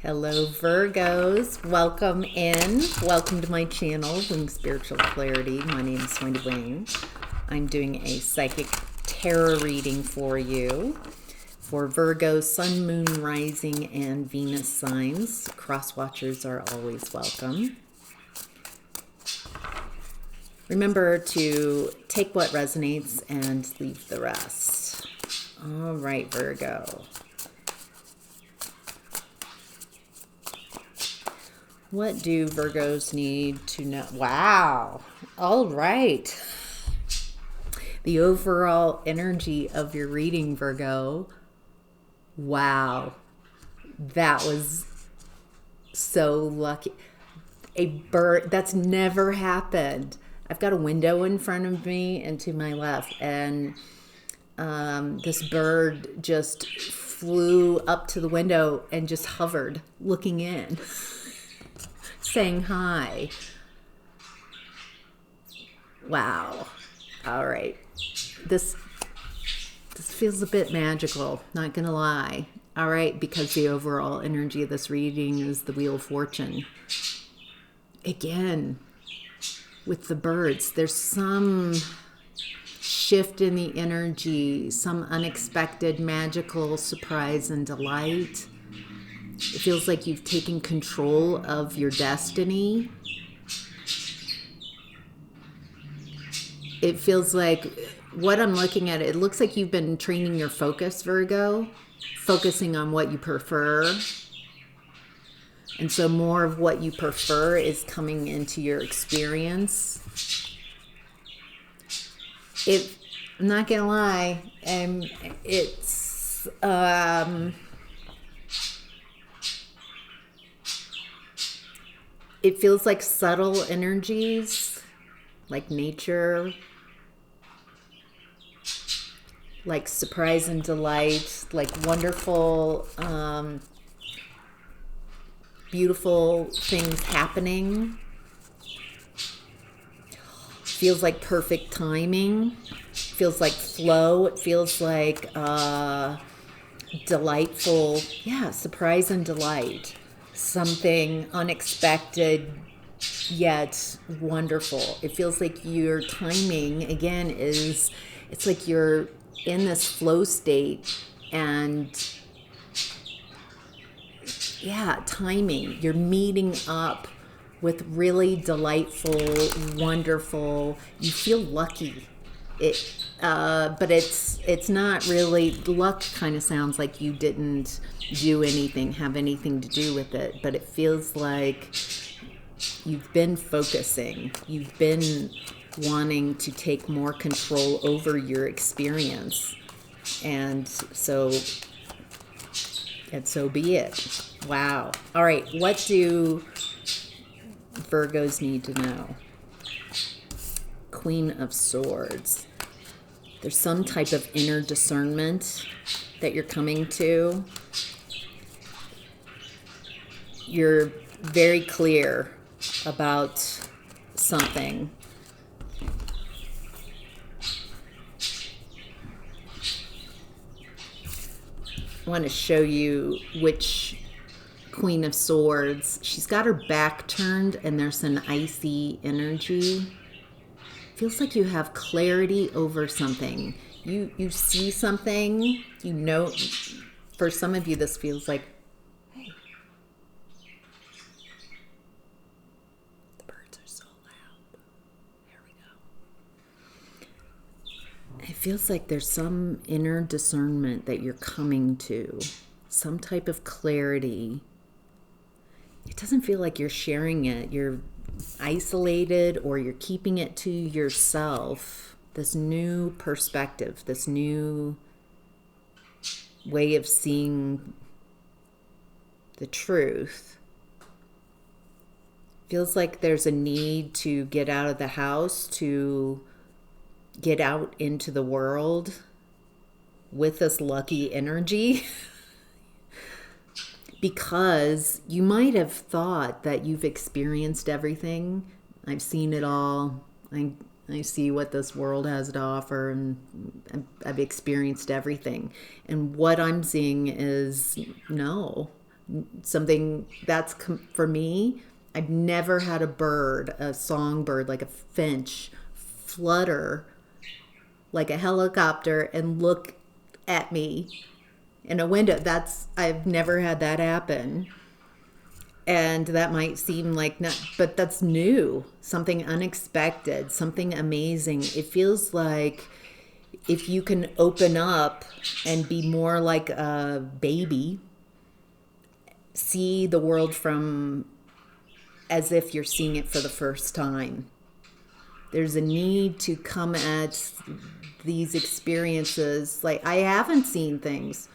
Hello, Virgos. Welcome in. Welcome to my channel, Wing Spiritual Clarity. My name is Wendy Wing. I'm doing a psychic tarot reading for you for Virgo, Sun, Moon, Rising, and Venus signs. Cross watchers are always welcome. Remember to take what resonates and leave the rest. All right, Virgo. What do Virgos need to know? Wow. All right. The overall energy of your reading, Virgo. Wow. That was so lucky. A bird, that's never happened. I've got a window in front of me and to my left, and this bird just flew up to the window and just hovered, looking in. Saying hi. Wow. All right. This feels a bit magical, not gonna lie. All right, because the overall energy of this reading is the Wheel of Fortune. Again, with the birds, there's some shift in the energy, some unexpected magical surprise and delight. It feels like you've taken control of your destiny. It feels like, what I'm looking at, it looks like you've been training your focus, Virgo, focusing on what you prefer. And so more of what you prefer is coming into your experience. I'm not gonna lie, it's it feels like subtle energies, like nature, like surprise and delight, like wonderful, beautiful things happening. Feels like perfect timing. Feels like flow. It feels like delightful, surprise and delight. Something unexpected yet wonderful. It feels like your timing again it's like you're in this flow state, and timing, you're meeting up with really delightful, wonderful, you feel lucky. But it's not really, luck kind of sounds like you didn't do anything, have anything to do with it, but it feels like you've been focusing, you've been wanting to take more control over your experience, and so be it. Wow. All right, what do Virgos need to know? Queen of Swords. There's some type of inner discernment that you're coming to. You're very clear about something. I want to show you which Queen of Swords. She's got her back turned and there's an icy energy. Feels like you have clarity over something. You see something, you know. For some of you, this feels like, hey, the birds are so loud. Here we go. It feels like there's some inner discernment that you're coming to, some type of clarity. It doesn't feel like you're sharing it. You're isolated, or you're keeping it to yourself. This new perspective, this new way of seeing the truth. Feels like there's a need to get out of the house, to get out into the world with this lucky energy. Because you might have thought that you've experienced everything. I've seen it all. I see what this world has to offer, and I've experienced everything. And what I'm seeing is, no, Something that's for me, I've never had a bird, a songbird like a finch, flutter like a helicopter and look at me in a window. I've never had that happen. And that might seem like not, but that's new, something unexpected, something amazing. It feels like if you can open up and be more like a baby, see the world from as if you're seeing it for the first time. There's a need to come at these experiences like I haven't seen things.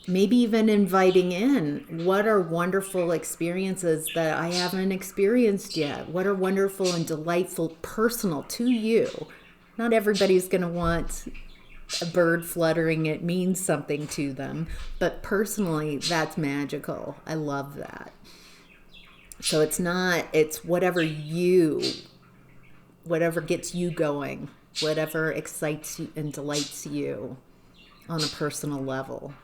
Maybe even inviting in what are wonderful experiences that I haven't experienced yet. What are wonderful and delightful, personal to you. Not everybody's going to want a bird fluttering. It means something to them. But personally, that's magical. I love that. So it's whatever gets you going, whatever excites you and delights you on a personal level.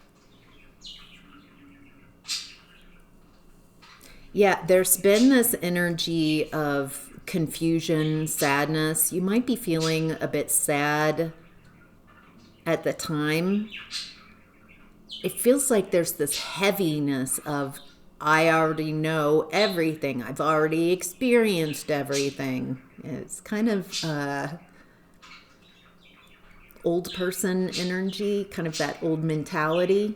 Yeah, there's been this energy of confusion, sadness. You might be feeling a bit sad at the time. It feels like there's this heaviness of, I already know everything. I've already experienced everything. It's kind of old person energy, kind of that old mentality.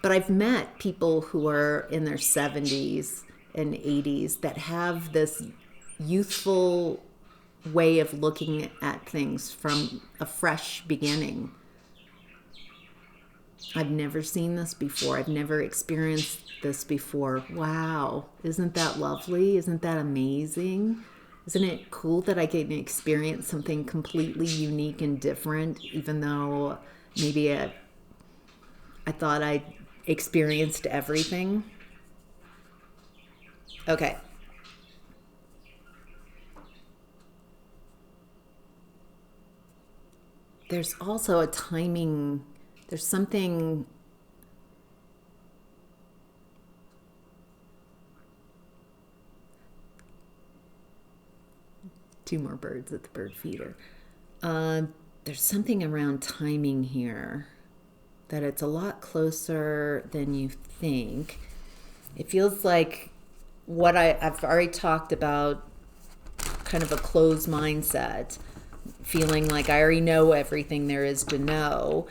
But I've met people who are in their 70s and 80s that have this youthful way of looking at things from a fresh beginning. I've never seen this before. I've never experienced this before. Wow. Isn't that lovely? Isn't that amazing? Isn't it cool that I can experience something completely unique and different, even though maybe I thought I experienced everything? Okay. There's also a timing. There's something. Two more birds at the bird feeder. There's something around timing here, that it's a lot closer than you think. It feels like what I've already talked about, kind of a closed mindset, feeling like I already know everything there is to know.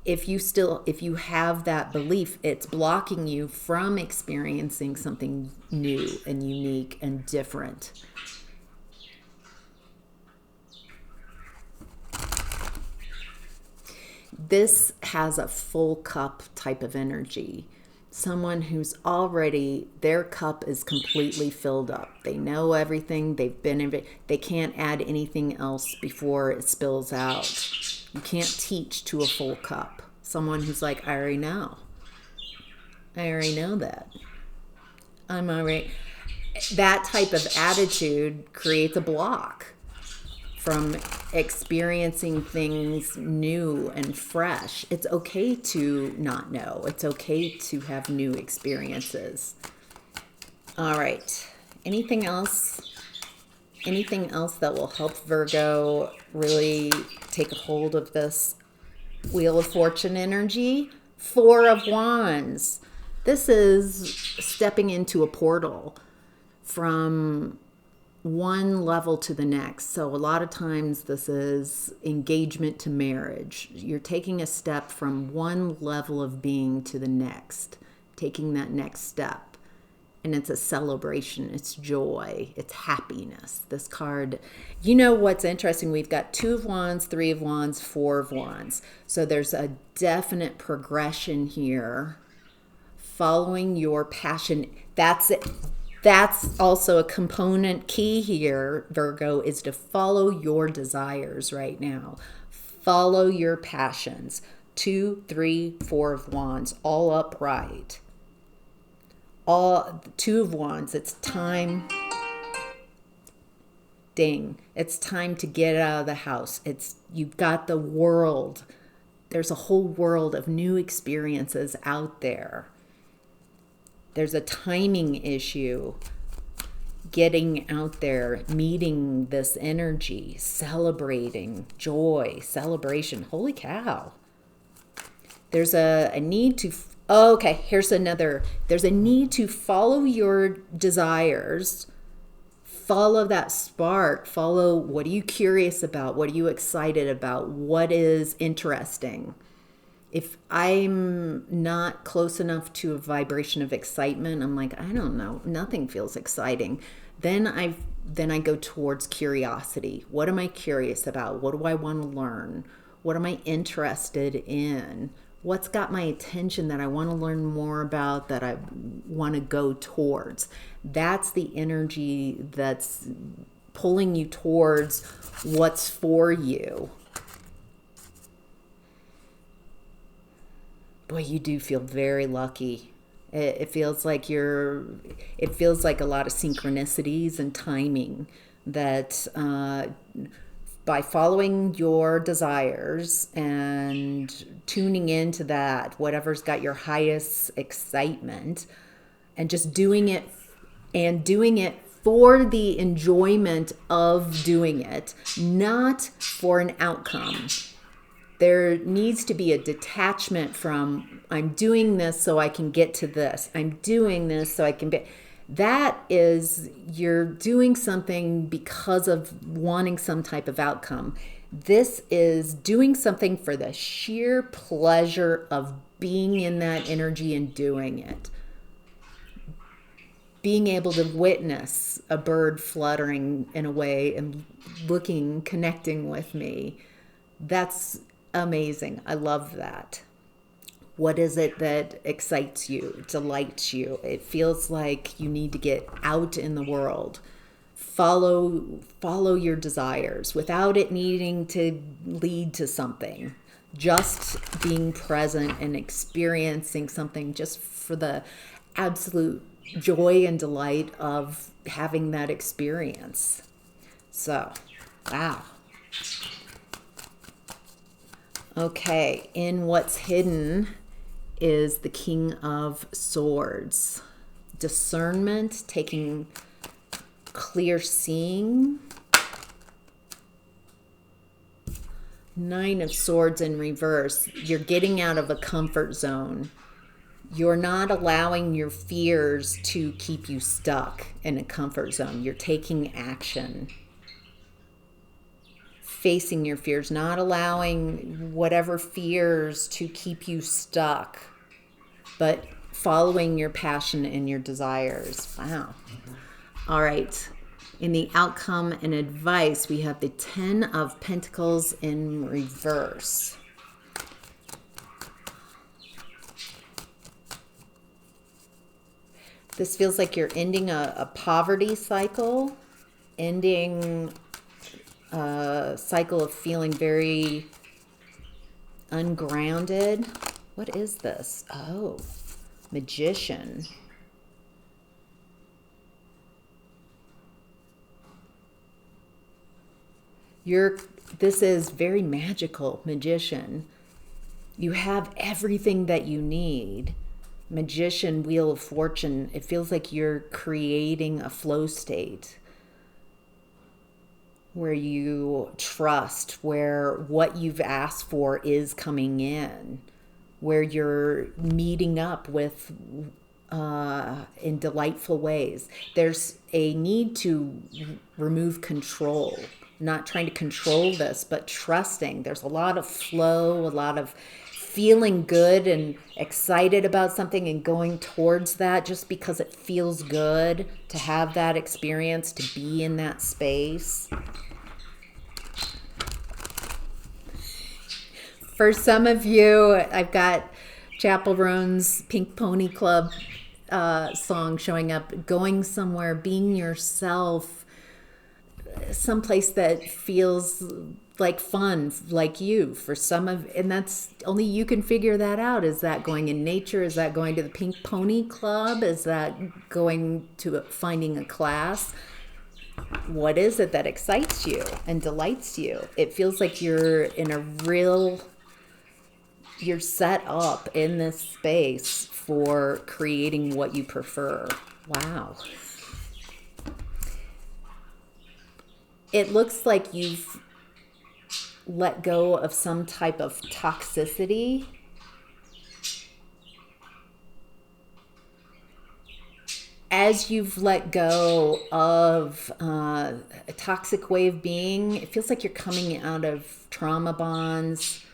If you have that belief, it's blocking you from experiencing something new and unique and different. This has a full cup type of energy. Someone who's already, their cup is completely filled up. They know everything. They've been in it. They can't add anything else before it spills out. You can't teach to a full cup. Someone who's like, I already know. I already know that. I'm already. That type of attitude creates a block from experiencing things new and fresh. It's okay to not know. It's okay to have new experiences. All right. Anything else? Anything else that will help Virgo really take a hold of this Wheel of Fortune energy? Four of Wands. This is stepping into a portal from one level to the next. So a lot of times this is engagement to marriage. You're taking a step from one level of being to the next, taking that next step. And it's a celebration. It's joy. It's happiness. This card, you know what's interesting? We've got 2 of Wands, 3 of Wands, 4 of Wands. So there's a definite progression here. Following your passion. That's it. That's also a component key here, Virgo, is to follow your desires right now. Follow your passions. 2, 3, 4 of Wands, all upright. All 2 of Wands, it's time. Ding. It's time to get out of the house. You've got the world there's a whole world of new experiences out there. There's a timing issue getting out there, meeting this energy, celebrating, joy, celebration. Holy cow. There's a need to, okay, here's another. There's a need to follow your desires, follow that spark, follow what are you curious about, what are you excited about, what is interesting. If I'm not close enough to a vibration of excitement, I'm like, I don't know, nothing feels exciting. Then I go towards curiosity. What am I curious about? What do I want to learn? What am I interested in? What's got my attention that I want to learn more about, that I want to go towards? That's the energy that's pulling you towards what's for you. Boy, you do feel very lucky. It feels like a lot of synchronicities and timing that by following your desires and tuning into that, whatever's got your highest excitement, and just doing it for the enjoyment of doing it, not for an outcome. There needs to be a detachment from, I'm doing this so I can get to this. I'm doing this so I can be. That is, you're doing something because of wanting some type of outcome. This is doing something for the sheer pleasure of being in that energy and doing it. Being able to witness a bird fluttering in a way and looking, connecting with me. That's amazing. I love that. What is it that excites you, delights you? It feels like you need to get out in the world. Follow your desires without it needing to lead to something. Just being present and experiencing something just for the absolute joy and delight of having that experience. So, wow. Okay, in what's hidden is the King of Swords. Discernment, taking clear seeing. Nine of Swords in reverse. You're getting out of a comfort zone. You're not allowing your fears to keep you stuck in a comfort zone. You're taking action. Facing your fears, not allowing whatever fears to keep you stuck, but following your passion and your desires. Wow. All right. In the outcome and advice, we have the 10 of Pentacles in reverse. This feels like you're ending a poverty cycle, ending a cycle of feeling very ungrounded. What is this? Oh, Magician. This is very magical, Magician. You have everything that you need. Magician, Wheel of Fortune. It feels like you're creating a flow state where you trust, where what you've asked for is coming in, where you're meeting up with in delightful ways. There's a need to remove control, not trying to control this, but trusting. There's a lot of flow, a lot of feeling good and excited about something and going towards that just because it feels good to have that experience, to be in that space. For some of you, I've got Chapel Roan's Pink Pony Club song showing up, going somewhere, being yourself, someplace that feels like fun, like you. For some of, and that's only you can figure that out. Is that going in nature? Is that going to the Pink Pony Club? Is that going to finding a class? What is it that excites you and delights you? It feels like you're in a real you're set up in this space for creating what you prefer. Wow. It looks like you've let go of some type of toxicity. As you've let go of a toxic way of being, it feels like you're coming out of trauma bonds,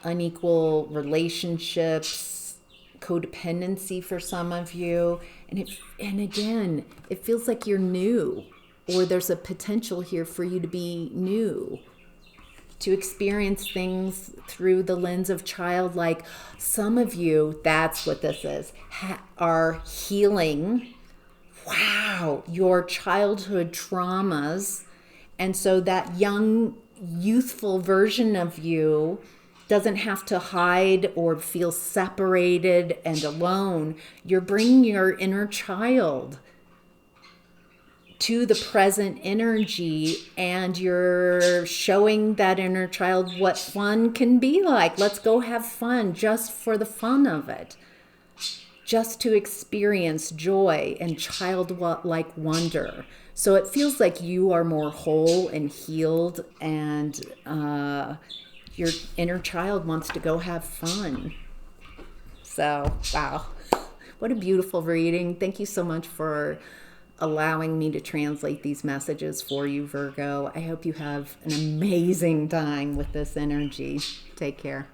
unequal relationships, codependency for some of you. And again, it feels like you're new, or there's a potential here for you to be new, to experience things through the lens of childlike. Some of you, that's what this is, are healing, wow, your childhood traumas. And so that young, youthful version of you doesn't have to hide or feel separated and alone. You're bringing your inner child to the present energy, and you're showing that inner child what fun can be like. Let's go have fun just for the fun of it, just to experience joy and childlike wonder. So it feels like you are more whole and healed, and your inner child wants to go have fun. So, wow, what a beautiful reading. Thank you so much for allowing me to translate these messages for you, Virgo. I hope you have an amazing time with this energy. Take care.